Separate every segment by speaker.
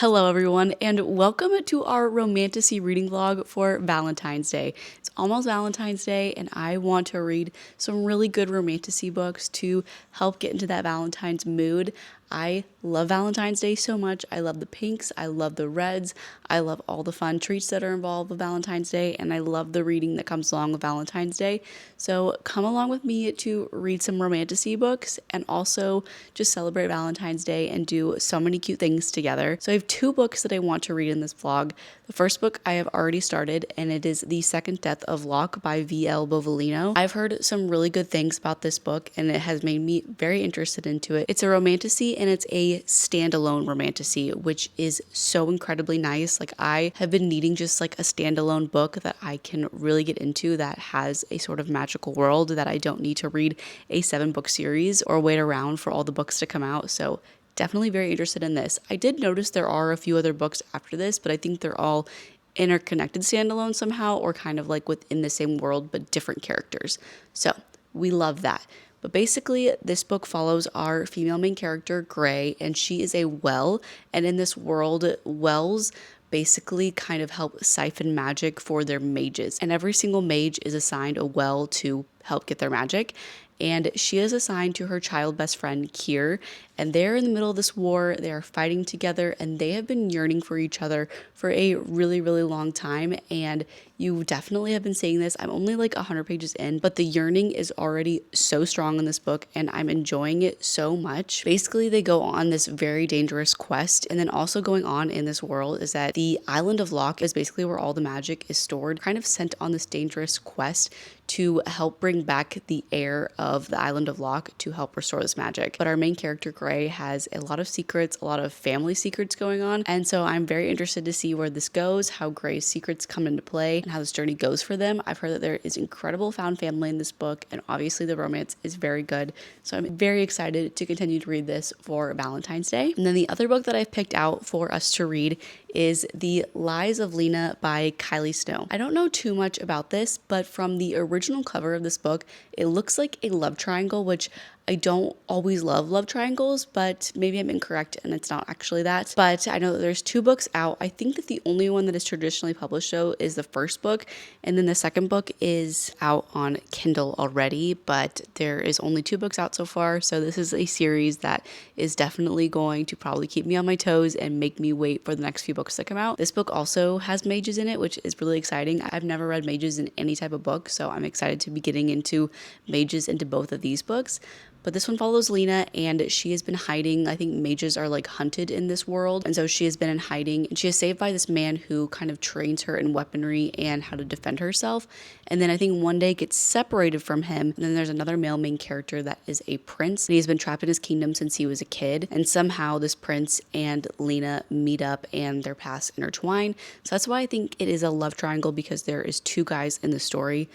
Speaker 1: Hello everyone, and welcome to our Romantasy reading vlog for Valentine's Day. It's almost Valentine's Day, and I want to read some really good Romantasy books to help get into that Valentine's mood. I love Valentine's Day so much. I love the pinks, I love the reds, I love all the fun treats that are involved with Valentine's Day, and I love the reading that comes along with Valentine's Day. So come along with me to read some Romantasy books and also just celebrate Valentine's Day and do so many cute things together. So I have two books that I want to read in this vlog. The first book I have already started, and it is The Second Death of Locke by V.L. Bovalino. I've heard some really good things about this book, and it has made me very interested into it. It's a romantasy, and it's a standalone romantasy, which is so incredibly nice. Like, I have been needing just like a standalone book that I can really get into that has a sort of magical world that I don't need to read a 7-book series or wait around for all the books to come out. So definitely very interested in this. I did notice there are a few other books after this, but I think they're all interconnected standalone somehow, or kind of like within the same world but different characters. So we love that. But basically, this book follows our female main character, Gray, and she is a well, and in this world, wells basically kind of help siphon magic for their mages. And every single mage is assigned a well to help get their magic. And she is assigned to her child best friend, Kier, and they're in the middle of this war. They are fighting together, and they have been yearning for each other for a really, really long time. And you definitely have been seeing this. I'm only like 100 pages in, but the yearning is already so strong in this book, and I'm enjoying it so much. Basically, they go on this very dangerous quest, and then also going on in this world is that the island of Locke is basically where all the magic is stored, kind of sent on this dangerous quest to help bring back the heir of the island of Locke to help restore this magic. But our main character, Gray, has a lot of secrets, a lot of family secrets going on. And so I'm very interested to see where this goes, how Gray's secrets come into play, and how this journey goes for them. I've heard that there is incredible found family in this book, and obviously the romance is very good. So I'm very excited to continue to read this for Valentine's Day. And then the other book that I've picked out for us to read is The Lies of Lena by Kylie Snow. I don't know too much about this, but from the original cover of this book, it looks like a love triangle, which I don't always love triangles, but maybe I'm incorrect and it's not actually that. But I know that there's 2 books out. I think that the only one that is traditionally published though is the first book, and then the second book is out on Kindle already, but there is only 2 books out so far. So this is a series that is definitely going to probably keep me on my toes and make me wait for the next few books to come out. This book also has mages in it, which is really exciting. I've never read mages in any type of book, so I'm excited to be getting into mages into both of these books. But this one follows Lena, and she has been hiding. I think mages are like hunted in this world, and so she has been in hiding, and she is saved by this man who kind of trains her in weaponry and how to defend herself. And then I think one day gets separated from him, and then there's another male main character that is a prince, and he's been trapped in his kingdom since he was a kid, and somehow this prince and Lena meet up and their paths intertwine. So that's why I think it is a love triangle, because there is 2 guys in the story.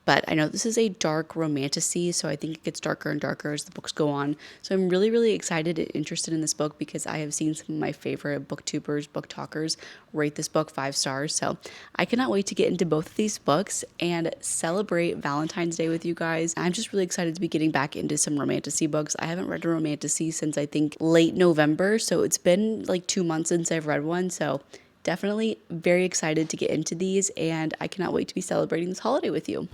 Speaker 1: But I know this is a dark romantasy, so I think it gets darker and darker as the books go on. So I'm really, really excited and interested in this book, because I have seen some of my favorite booktubers, book talkers rate this book 5 stars. So I cannot wait to get into both of these books and celebrate Valentine's Day with you guys. I'm just really excited to be getting back into some romantasy books. I haven't read a romantasy since I think late November, so it's been like 2 months since I've read one. So definitely very excited to get into these, and I cannot wait to be celebrating this holiday with you.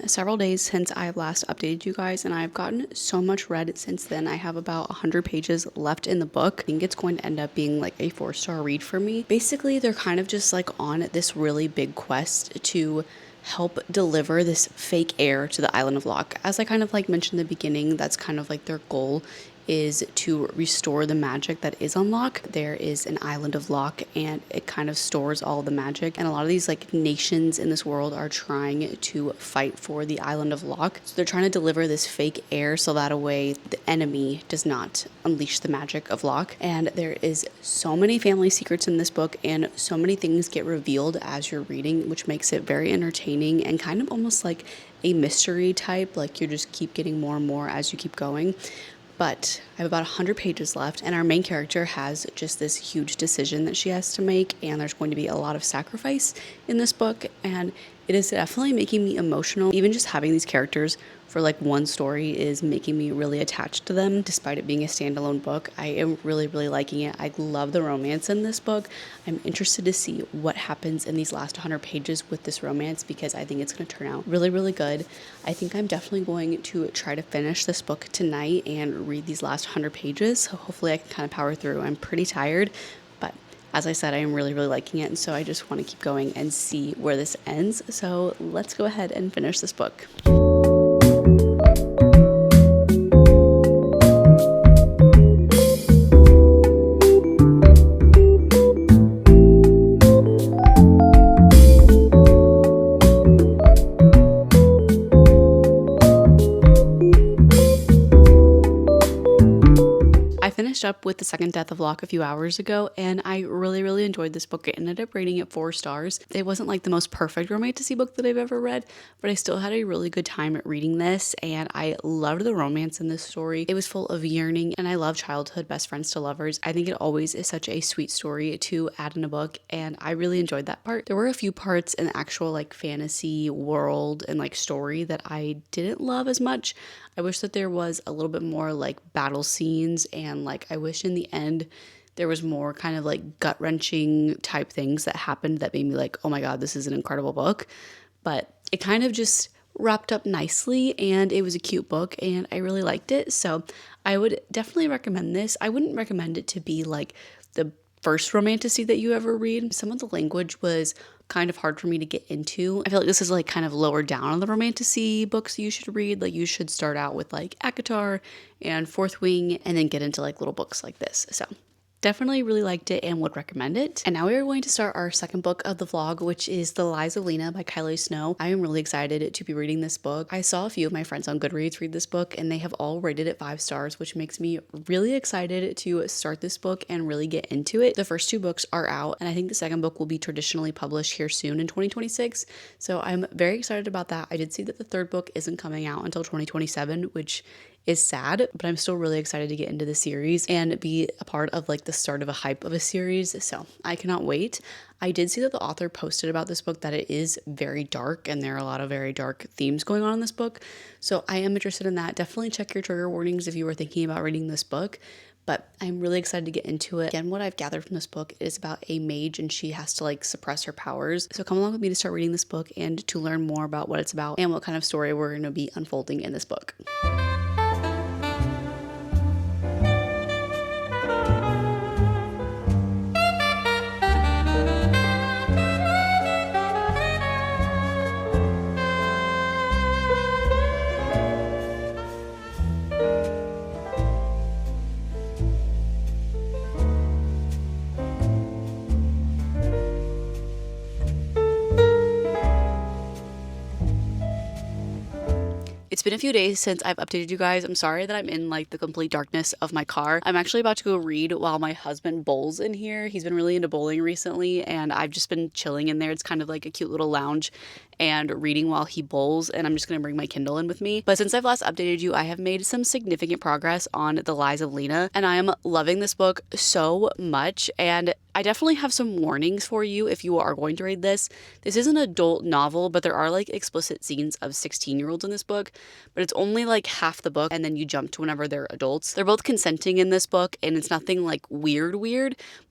Speaker 1: been several days since I last updated you guys, and I've gotten so much read since then. I have about 100 pages left in the book. I think it's going to end up being like a 4-star read for me. Basically, they're kind of just like on this really big quest to help deliver this fake heir to the island of Locke. As I kind of like mentioned in the beginning, that's kind of like their goal, is to restore the magic that is on Locke. There is an island of Locke, and it kind of stores all the magic, and a lot of these like nations in this world are trying to fight for the island of Locke. So they're trying to deliver this fake heir so that a way the enemy does not unleash the magic of Locke. And there is so many family secrets in this book, and so many things get revealed as you're reading, which makes it very entertaining and kind of almost like a mystery type. Like you just keep getting more and more as you keep going. But I have about 100 pages left, and our main character has just this huge decision that she has to make, and there's going to be a lot of sacrifice in this book, and it is definitely making me emotional. Even just having these characters for like one story is making me really attached to them, despite it being a standalone book. I am really, really liking it. I love the romance in this book. I'm interested to see what happens in these last 100 pages with this romance, because I think it's going to turn out really, really good. I think I'm definitely going to try to finish this book tonight and read these last 100 pages. So hopefully I can kind of power through. I'm pretty tired, but as I said, I am really, really liking it. And so I just want to keep going and see where this ends. So let's go ahead and finish this book. Up with The Second Death of Locke a few hours ago, and I really, really enjoyed this book. I ended up rating it 4 stars. It wasn't like the most perfect romantasy book that I've ever read, but I still had a really good time at reading this, and I loved the romance in this story. It was full of yearning, and I love childhood best friends to lovers. I think it always is such a sweet story to add in a book, and I really enjoyed that part. There were a few parts in the actual like fantasy world and like story that I didn't love as much. I wish that there was a little bit more like battle scenes, and like I wish in the end there was more kind of like gut-wrenching type things that happened that made me like, oh my god, this is an incredible book. But it kind of just wrapped up nicely, and it was a cute book, and I really liked it. So I would definitely recommend this. I wouldn't recommend it to be like the first romantasy that you ever read. Some of the language was kind of hard for me to get into. I feel like this is like kind of lower down on the romantasy books you should read. Like you should start out with like ACOTAR and Fourth Wing, and then get into like little books like this. So definitely really liked it and would recommend it. And now we are going to start our second book of the vlog, which is The Lies of Lena by Kylie Snow. I am really excited to be reading this book. I saw a few of my friends on Goodreads read this book, and they have all rated it 5 stars, which makes me really excited to start this book and really get into it. The first 2 books are out, and I think the second book will be traditionally published here soon in 2026. So I'm very excited about that. I did see that the third book isn't coming out until 2027, which is sad, but I'm still really excited to get into the series and be a part of like the start of a hype of a series. So I cannot wait. I did see that the author posted about this book that it is very dark, and there are a lot of very dark themes going on in this book. So I am interested in that. Definitely check your trigger warnings if you were thinking about reading this book. But I'm really excited to get into it. Again, what I've gathered from this book is about a mage, and she has to like suppress her powers. So come along with me to start reading this book and to learn more about what it's about and what kind of story we're going to be unfolding in this book. It's been a few days since I've updated you guys. I'm sorry that I'm in like the complete darkness of my car. I'm actually about to go read while my husband bowls in here. He's been really into bowling recently, and I've just been chilling in there. It's kind of like a cute little lounge and reading while he bowls, and I'm just going to bring my Kindle in with me. But since I've last updated you, I have made some significant progress on The Lies of Lena, and I am loving this book so much. And I definitely have some warnings for you if you are going to read this. This is an adult novel, but there are like explicit scenes of 16-year-olds in this book, but it's only like half the book, and then you jump to whenever they're adults. They're both consenting in this book, and it's nothing like weird,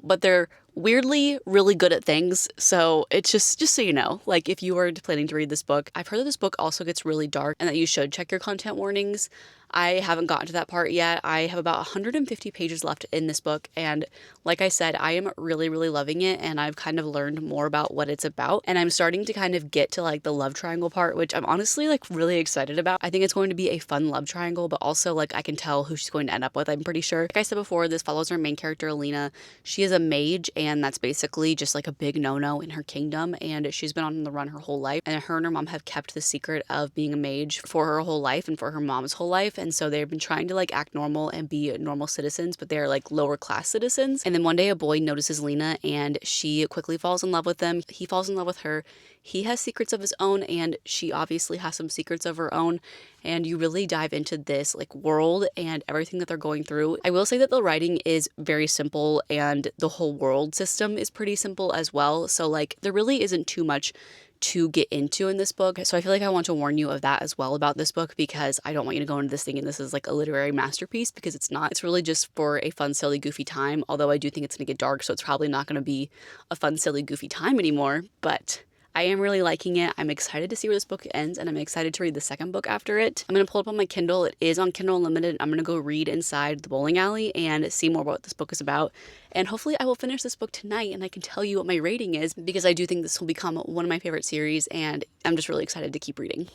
Speaker 1: but they're weirdly really good at things. So it's just so you know, like if you are planning to read this book, I've heard that this book also gets really dark and that you should check your content warnings. I haven't gotten to that part yet. I have about 150 pages left in this book, and like I said, I am really, really loving it, and I've kind of learned more about what it's about, and I'm starting to kind of get to like the love triangle part, which I'm honestly like really excited about. I think it's going to be a fun love triangle, but also like I can tell who she's going to end up with, I'm pretty sure. Like I said before, this follows our main character, Lena. She is a mage, and that's basically just like a big no-no in her kingdom, and she's been on the run her whole life, and her and her mom have kept the secret of being a mage for her whole life and for her mom's whole life. And so they've been trying to like act normal and be normal citizens, but they're like lower class citizens. And then one day a boy notices Lena and she quickly falls in love with him. He falls in love with her. He has secrets of his own, and she obviously has some secrets of her own. And you really dive into this like world and everything that they're going through. I will say that the writing is very simple and the whole world system is pretty simple as well. So like there really isn't too much to get into in this book. So I feel like I want to warn you of that as well about this book, because I don't want you to go into this thing and this is like a literary masterpiece, because it's not. It's really just for a fun, silly, goofy time. Although I do think it's gonna get dark, so it's probably not gonna be a fun, silly, goofy time anymore. But I am really liking it. I'm excited to see where this book ends, and I'm excited to read the second book after it. I'm going to pull it up on my Kindle. It is on Kindle Unlimited. I'm going to go read inside the bowling alley and see more about what this book is about. And hopefully I will finish this book tonight and I can tell you what my rating is, because I do think this will become one of my favorite series, and I'm just really excited to keep reading.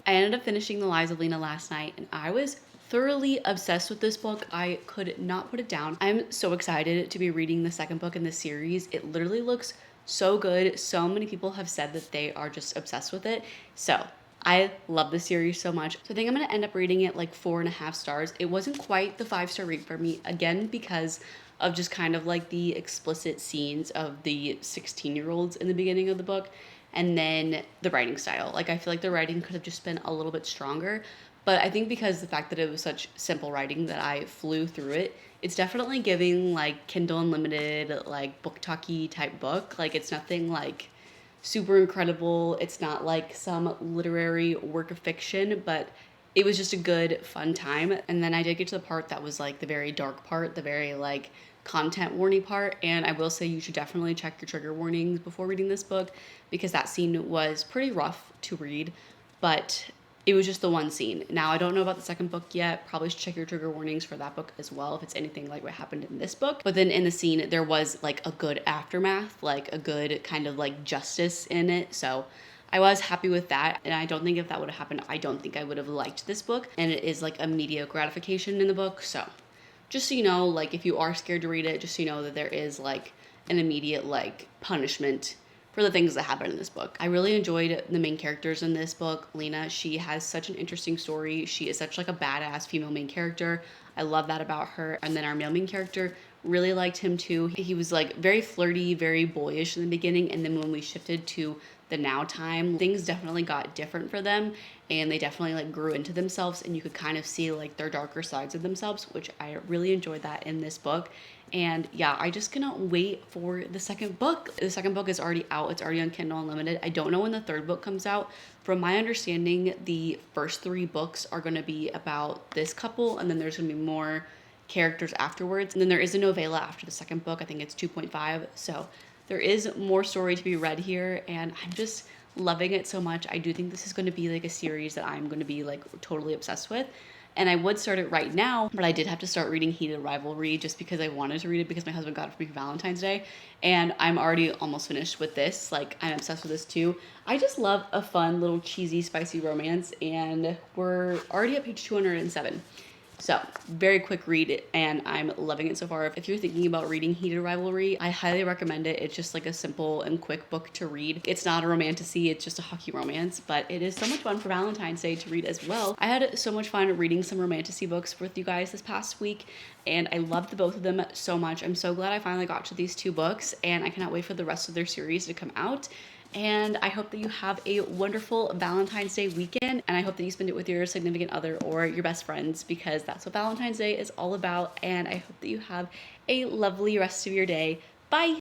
Speaker 1: I ended up finishing The Lives of Lena last night, and I was thoroughly obsessed with this book. I could not put it down. I'm so excited to be reading the second book in this series. It literally looks so good. So many people have said that they are just obsessed with it. So I love the series so much. So I think I'm gonna end up reading it like 4.5 stars. It wasn't quite the 5-star rate for me, again, because of just kind of like the explicit scenes of the 16-year-olds in the beginning of the book. And then the writing style. Like I feel like the writing could have just been a little bit stronger. But I think because the fact that it was such simple writing that I flew through it, it's definitely giving like Kindle Unlimited, like book talky type book. Like it's nothing like super incredible. It's not like some literary work of fiction, but it was just a good, fun time. And then I did get to the part that was like the very dark part, the very like content warning part. And I will say you should definitely check your trigger warnings before reading this book, because that scene was pretty rough to read, but it was just the one scene. Now, I don't know about the second book yet. Probably should check your trigger warnings for that book as well if it's anything like what happened in this book. But then in the scene, there was like a good aftermath, like a good kind of like justice in it. So I was happy with that. And I don't think if that would have happened, I don't think I would have liked this book. And it is like immediate gratification in the book. So just so you know, like if you are scared to read it, just so you know that there is like an immediate like punishment for the things that happen in this book. I really enjoyed the main characters in this book. Lena, she has such an interesting story. She is such like a badass female main character. I love that about her. And then our male main character, really liked him too. He was like very flirty, very boyish in the beginning, and then when we shifted to the now time, things definitely got different for them, and they definitely like grew into themselves, and you could kind of see like their darker sides of themselves, which I really enjoyed that in this book. And yeah, I just cannot wait for the second book. The second book is already out. It's already on Kindle Unlimited. I don't know when the third book comes out. From my understanding, the first 3 books are going to be about this couple, and then there's going to be more characters afterwards. And then there is a novella after the second book. I think it's 2.5. So there is more story to be read here, and I'm just loving it so much. I do think this is going to be like a series that I'm going to be like totally obsessed with. And I would start it right now, but I did have to start reading Heated Rivalry just because I wanted to read it because my husband got it for me for Valentine's Day. And I'm already almost finished with this. Like, I'm obsessed with this too. I just love a fun little cheesy, spicy romance. And we're already at page 207. So, very quick read, and I'm loving it so far. If you're thinking about reading Heated Rivalry, I highly recommend it. It's just like a simple and quick book to read. It's not a romantasy, it's just a hockey romance, but it is so much fun for Valentine's Day to read as well. I had so much fun reading some romantasy books with you guys this past week, and I loved the both of them so much. I'm so glad I finally got to these 2 books, and I cannot wait for the rest of their series to come out. And I hope that you have a wonderful Valentine's Day weekend. And I hope that you spend it with your significant other or your best friends, because that's what Valentine's Day is all about. And I hope that you have a lovely rest of your day. Bye.